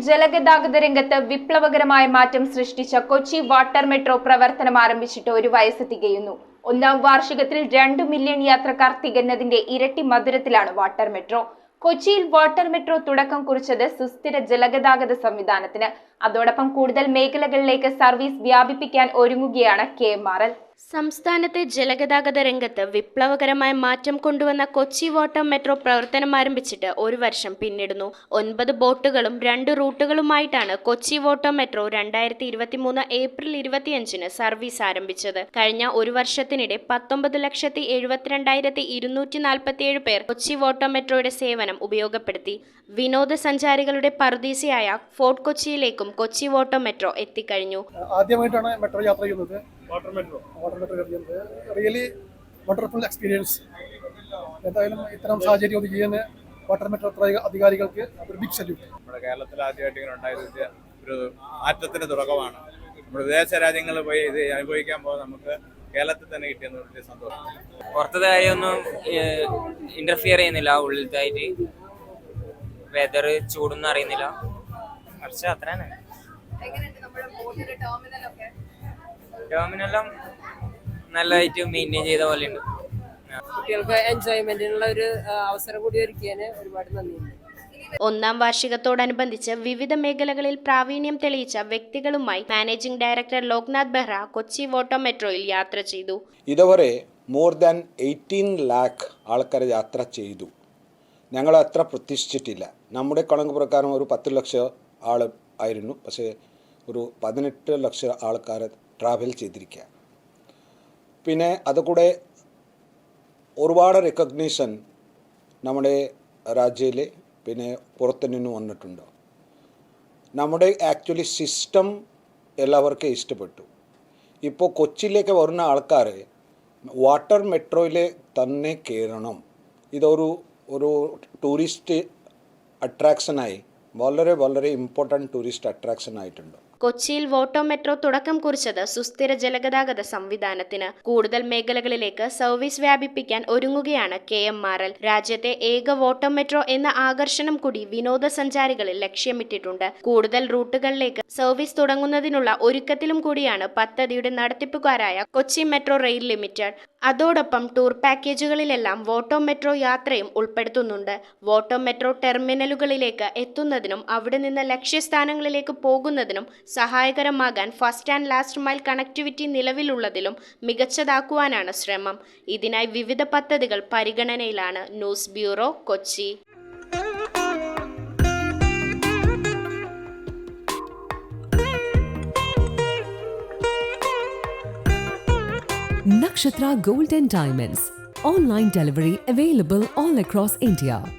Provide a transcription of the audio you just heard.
ജലഗതാഗത രംഗത്ത് വിപ്ലവകരമായ മാറ്റം സൃഷ്ടിച്ച കൊച്ചി വാട്ടർ മെട്രോ പ്രവർത്തനം ആരംഭിച്ചിട്ട് ഒരു വയസ്സ് തികയുന്നു. ഒന്നാം വാർഷികത്തിൽ 2 മില്യൺ യാത്രക്കാർ തികഞ്ഞതിന്റെ ഇരട്ടി മധുരത്തിലാണ് വാട്ടർ മെട്രോ. കൊച്ചിയിൽ വാട്ടർ മെട്രോ തുടക്കം കുറിച്ചത് സുസ്ഥിര ജലഗതാഗത സംവിധാനത്തിന്. അതോടൊപ്പം കൂടുതൽ മേഖലകളിലേക്ക് സർവീസ് വ്യാപിപ്പിക്കാൻ ഒരുങ്ങുകയാണ് KMRL. സംസ്ഥാനത്തെ ജലഗതാഗത രംഗത്ത് വിപ്ലവകരമായ മാറ്റം കൊണ്ടുവന്ന കൊച്ചി വാട്ടർ മെട്രോ പ്രവർത്തനം ആരംഭിച്ചിട്ട് ഒരു വർഷം പിന്നിടുന്നു. 9 ബോട്ടുകളും 2 റൂട്ടുകളുമായിട്ടാണ് കൊച്ചി വാട്ടർ മെട്രോ 2023 ഏപ്രിൽ 25-ന് സർവീസ് ആരംഭിച്ചത്. കഴിഞ്ഞ ഒരു വർഷത്തിനിടെ 19,72,247 പേർ കൊച്ചി വാട്ടർ മെട്രോയുടെ സേവനം ഉപയോഗപ്പെടുത്തി. വിനോദസഞ്ചാരികളുടെ പറുദീസയായ ഫോർട്ട് കൊച്ചിയിലേക്കും കൊച്ചി വാട്ടർ മെട്രോ എത്തിക്കഴിഞ്ഞു. ആദ്യമായിട്ടാണ് മെട്രോ യാത്ര ചെയ്യുന്നത്. Water metro really wonderful experience. എന്തായാലും ഇത്തരം സാഹചര്യം ഒതുക്കിയെന്ന് വാട്ടർ മെട്രോ അധികാരികൾക്ക് ഒരു ബിഗ് സല്യൂട്ട്. നമ്മുടെ കേരളത്തിൽ ആദ്യമായിട്ട് ഇങ്ങനെ ഉണ്ടായത് ഒരു മാറ്റത്തിന് തുടക്കമാണ്. നമ്മൾ വിദേശ രാജ്യങ്ങളിൽ പോയി ഇത് അനുഭവിക്കാൻ പോകുന്നത് നമുക്ക് കേരളത്തിൽ തന്നെ കിട്ടിയെന്ന് വലിയ സന്തോഷം. പുറത്തത്തെ കാര്യമൊന്നും ഇന്റർഫിയർ ചെയ്യുന്നില്ല. ഉള്ളിലത്തായിട്ട് വെതർ ചൂടൊന്നും അറിയുന്നില്ല. കുറച്ച് അത്ര തന്നെ. ടെർമിനെല്ലാം നല്ലതായിട്ട് മെയിൻറ്റെയിൻ ചെയ്ത പോലെ ഉണ്ട്. കുട്ടികൾക്ക് എൻജോയ്മെന്റിനുള്ള ഒരു അവസരം കൂടി ഒരുക്കിയതിന് ഒരുപാട് നന്ദിയുണ്ട്. ഒന്നാം വാർഷികത്തോടനുബന്ധിച്ച് വിവിധ മേഖലകളിൽ പ്രാവീണ്യം തെളിയിച്ച വ്യക്തികളുമായി managing director Loknath Behera Kochi water മെട്രോയിൽ യാത്ര ചെയ്തു. ഇതുവരെ മോർ ദാൻ 18 ലാഖ് ആൾക്കാർ യാത്ര ചെയ്തു. ഞങ്ങൾ അത്ര പ്രതീക്ഷിച്ചിട്ടില്ല. നമ്മുടെ കണക്ക് പ്രകാരം ഒരു 10 ലക്ഷം ആൾ ആയിരുന്നു. പക്ഷേ ഒരു 18 ലക്ഷം ആൾക്കാർ ട്രാവൽ ചെയ്തിരിക്കുക. പിന്നെ അതുകൂടെ ഒരുപാട് റെക്കഗ്നീഷൻ നമ്മുടെ രാജ്യത്തിൽ പിന്നെ പുറത്തു നിന്ന് വന്നിട്ടുണ്ട്. നമ്മുടെ ആക്ച്വലി സിസ്റ്റം എല്ലാവർക്കും ഇഷ്ടപ്പെട്ടു. ഇപ്പോൾ കൊച്ചിയിലേക്ക് വരുന്ന ആൾക്കാർ വാട്ടർ മെട്രോയിൽ തന്നെ കയറണം. ഇതൊരു ടൂറിസ്റ്റ് അട്രാക്ഷനായി വളരെ വളരെ ഇമ്പോർട്ടൻറ്റ് ടൂറിസ്റ്റ് അട്രാക്ഷൻ ആയിട്ടുണ്ട്. കൊച്ചിയിൽ വാട്ടർ മെട്രോ തുടക്കം കുറിച്ചത് സുസ്ഥിര ജലഗതാഗത സംവിധാനത്തിന്. കൂടുതൽ മേഖലകളിലേക്ക് സർവീസ് വ്യാപിപ്പിക്കാൻ ഒരുങ്ങുകയാണ് KMRL. രാജ്യത്തെ ഏക വാട്ടർ മെട്രോ എന്ന ആകർഷണം കൂടി വിനോദസഞ്ചാരികളിൽ ലക്ഷ്യമിട്ടിട്ടുണ്ട്. കൂടുതൽ റൂട്ടുകളിലേക്ക് സർവീസ് തുടങ്ങുന്നതിനുള്ള ഒരുക്കത്തിലും കൂടിയാണ് പദ്ധതിയുടെ നടത്തിപ്പുകാരായ കൊച്ചി മെട്രോ റെയിൽ ലിമിറ്റഡ്. അതോടൊപ്പം ടൂർ പാക്കേജുകളിലെല്ലാം വാട്ടർ മെട്രോ യാത്രയും ഉൾപ്പെടുത്തുന്നുണ്ട്. വാട്ടർ മെട്രോ ടെർമിനലുകളിലേക്ക് എത്തുന്നതിനും അവിടെ നിന്ന് ലക്ഷ്യസ്ഥാനങ്ങളിലേക്ക് പോകുന്നതിനും സഹായകരമാകാൻ first and last mile connectivity നിലവിലുള്ളതിലും മികച്ചതാക്കുവാനാണ് ശ്രമം. ഇതിനായി വിവിധ പദ്ധതികൾ പരിഗണനയിലാണ്. News bureau, Kochi. Nakshatra Gold and Diamonds. Online delivery available all across India.